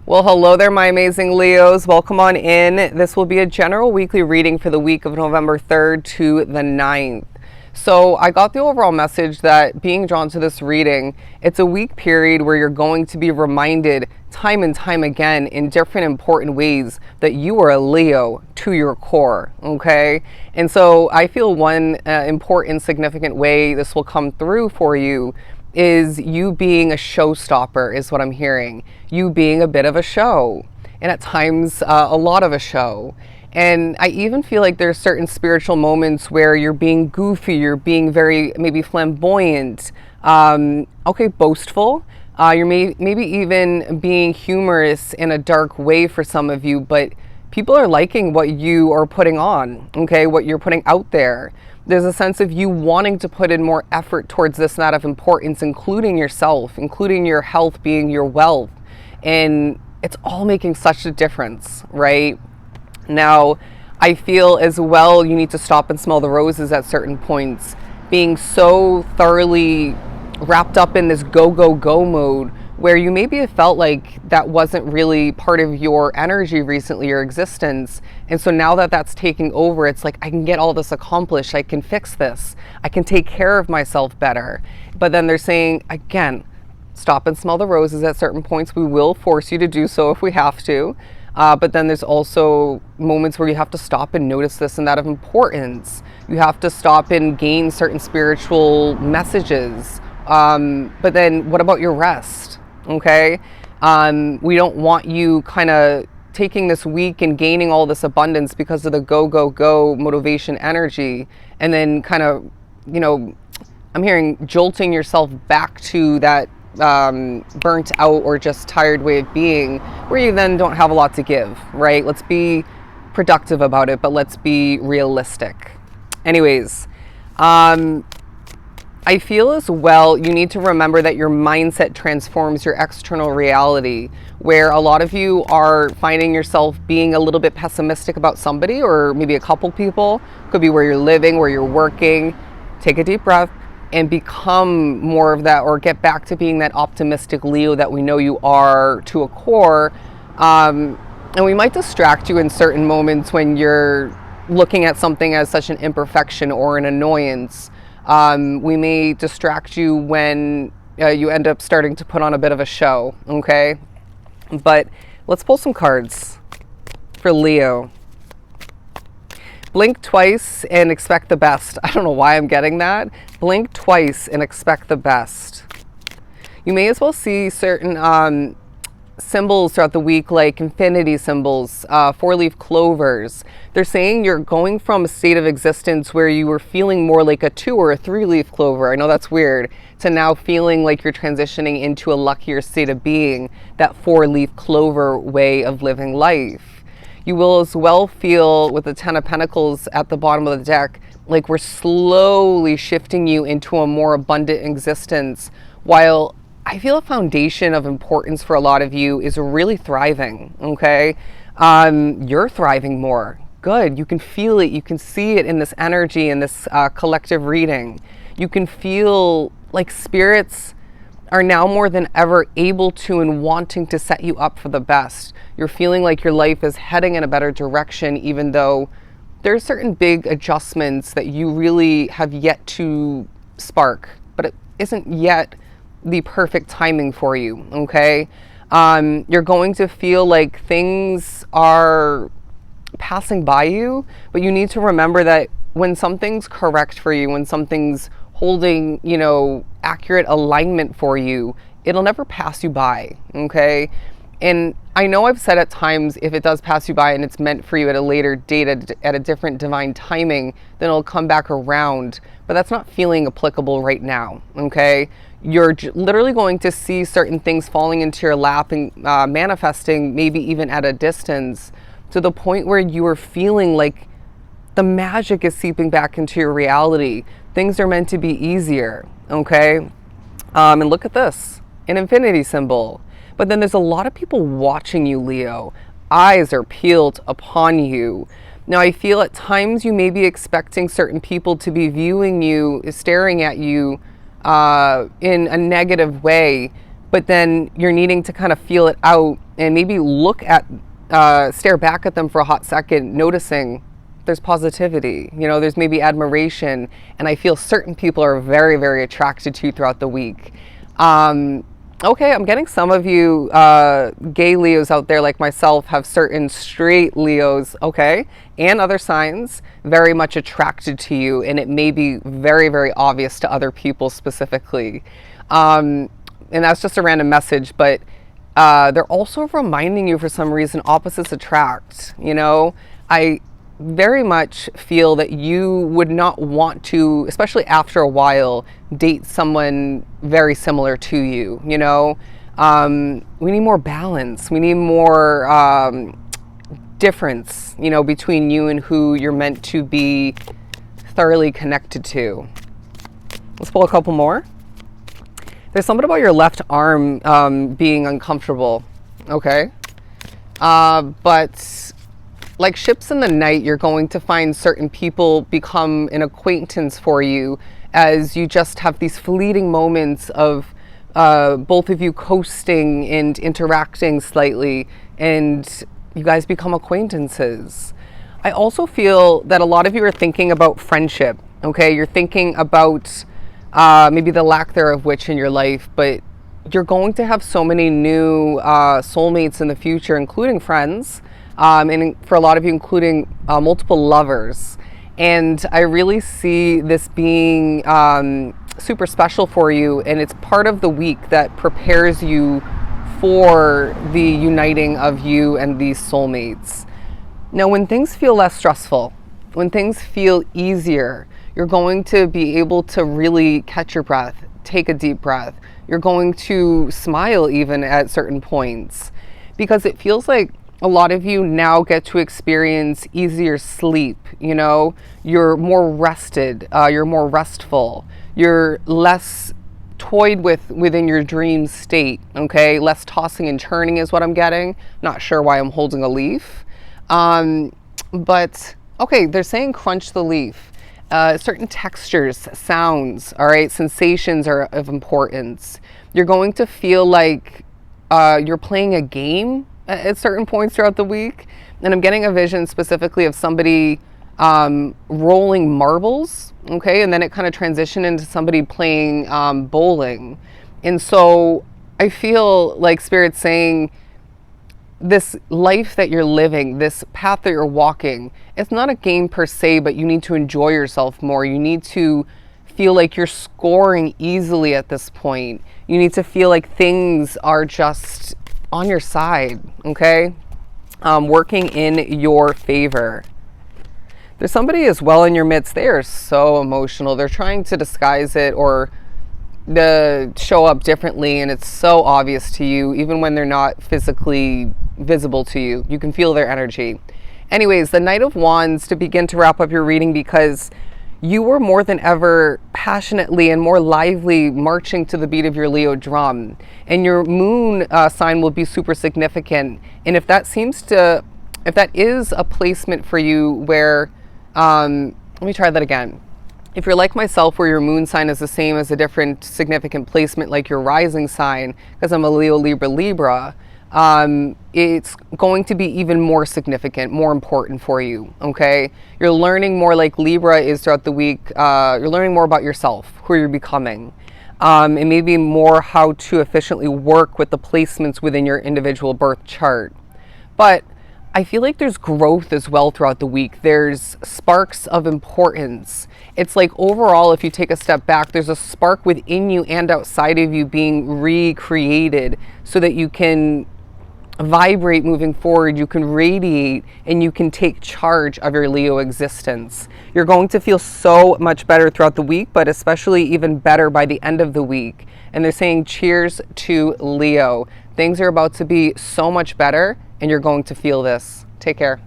Well, hello there, my amazing Leos. Welcome on in. This will be a general weekly reading for the week of November 3rd to the 9th. So I got the overall message that being drawn to this reading, it's a week period where you're going to be reminded time and time again in different important ways that you are a Leo to your core, okay? And so I feel one important, significant way this will come through for you is you being a showstopper, is what I'm hearing. You being a bit of a show, and at times a lot of a show. And I even feel like there's certain spiritual moments where you're being goofy, you're being very maybe flamboyant, boastful. You're maybe even being humorous in a dark way for some of you, but people are liking what you are putting on, okay, what you're putting out there. There's a sense of you wanting to put in more effort towards this and that of importance, including yourself, including your health being your wealth. And it's all making such a difference, right? Now, I feel as well you need to stop and smell the roses at certain points. Being so thoroughly wrapped up in this go, go, go mode where you maybe have felt like that wasn't really part of your energy recently, your existence. And so now that that's taking over, it's like, I can get all this accomplished. I can fix this. I can take care of myself better. But then they're saying, again, stop and smell the roses at certain points. We will force you to do so if we have to. But then there's also moments where you have to stop and notice this and that of importance. You have to stop and gain certain spiritual messages. But then what about your rest? Okay. We don't want you kind of taking this week and gaining all this abundance because of the go, go, go motivation energy. And then kind of, I'm hearing jolting yourself back to that burnt out or just tired way of being where you then don't have a lot to give, right? Let's be productive about it, but let's be realistic. Anyways, I feel as well you need to remember that your mindset transforms your external reality, where a lot of you are finding yourself being a little bit pessimistic about somebody or maybe a couple people. Could be where you're living, where you're working. Take a deep breath and become more of that, or get back to being that optimistic Leo that we know you are to a core. And we might distract you in certain moments when you're looking at something as such an imperfection or an annoyance. We may distract you when you end up starting to put on a bit of a show, okay? But let's pull some cards for Leo. Blink twice and expect the best. I don't know why I'm getting that. Blink twice and expect the best. You may as well see certain symbols throughout the week, like infinity symbols, four-leaf clovers. They're saying you're going from a state of existence where you were feeling more like a two or a three-leaf clover. I know that's weird, to now feeling like you're transitioning into a luckier state of being, that four-leaf clover way of living life. You will as well feel with the Ten of Pentacles at the bottom of the deck, like we're slowly shifting you into a more abundant existence, while I feel a foundation of importance for a lot of you is really thriving, okay? You're thriving more. Good. You can feel it. You can see it in this energy, in this collective reading. You can feel like spirits are now more than ever able to and wanting to set you up for the best. You're feeling like your life is heading in a better direction, even though there are certain big adjustments that you really have yet to spark, but it isn't yet the perfect timing for you, okay? You're going to feel like things are passing by you, but you need to remember that when something's correct for you, when something's holding, accurate alignment for you, it'll never pass you by, okay? And I know I've said at times, if it does pass you by and it's meant for you at a later date, at a different divine timing, then it'll come back around. But that's not feeling applicable right now, okay? You're literally going to see certain things falling into your lap and manifesting, maybe even at a distance, to the point where you are feeling like the magic is seeping back into your reality. Things are meant to be easier, okay? And look at this, an infinity symbol. But then there's a lot of people watching you, Leo. Eyes are peeled upon you. Now, I feel at times you may be expecting certain people to be viewing you, staring at you in a negative way, but then you're needing to kind of feel it out and maybe stare back at them for a hot second, noticing there's positivity, there's maybe admiration, and I feel certain people are very, very attracted to you throughout the week. Okay, I'm getting some of you gay Leos out there like myself have certain straight Leos, okay, and other signs very much attracted to you, and it may be very, very obvious to other people specifically. And that's just a random message, but they're also reminding you for some reason opposites attract. I very much feel that you would not want to, especially after a while, date someone very similar to you. We need more balance. We need more difference, between you and who you're meant to be thoroughly connected to. Let's pull a couple more. There's something about your left arm being uncomfortable, okay? But like ships in the night, you're going to find certain people become an acquaintance for you as you just have these fleeting moments of both of you coasting and interacting slightly, and you guys become acquaintances. I also feel that a lot of you are thinking about friendship, okay? You're thinking about maybe the lack thereof which in your life, but you're going to have so many new soulmates in the future, including friends, and for a lot of you, including multiple lovers. And I really see this being super special for you, and it's part of the week that prepares you for the uniting of you and these soulmates. Now, when things feel less stressful, when things feel easier, you're going to be able to really catch your breath, take a deep breath. You're going to smile even at certain points, because it feels like a lot of you now get to experience easier sleep. You're more rested, you're more restful, you're less toyed within your dream state, okay? Less tossing and turning is what I'm getting. Not sure why I'm holding a leaf. But, okay, they're saying crunch the leaf. Certain textures, sounds, all right, sensations are of importance. You're going to feel like you're playing a game at certain points throughout the week. And I'm getting a vision specifically of somebody rolling marbles, okay? And then it kind of transitioned into somebody playing bowling. And so I feel like Spirit's saying, this life that you're living, this path that you're walking, it's not a game per se, but you need to enjoy yourself more. You need to feel like you're scoring easily at this point. You need to feel like things are just on your side, okay? Working in your favor. There's somebody as well in your midst. They are so emotional. They're trying to disguise it or show up differently, and it's so obvious to you, even when they're not physically visible to you. You can feel their energy. Anyways, the Knight of Wands, to begin to wrap up your reading, because you were more than ever passionately and more lively marching to the beat of your Leo drum, and your moon sign will be super significant. And if that is a placement for you where, let me try that again. If you're like myself, where your moon sign is the same as a different significant placement, like your rising sign, because I'm a Leo, Libra, it's going to be even more significant, more important for you, okay? You're learning more, like Libra is throughout the week. You're learning more about yourself, who you're becoming, and maybe more how to efficiently work with the placements within your individual birth chart. But I feel like there's growth as well throughout the week. There's sparks of importance. It's like overall, if you take a step back, there's a spark within you and outside of you being recreated so that you can vibrate moving forward, you can radiate, and you can take charge of your Leo existence. You're going to feel so much better throughout the week, but especially even better by the end of the week. And they're saying cheers to Leo. Things are about to be so much better, and you're going to feel this. Take care.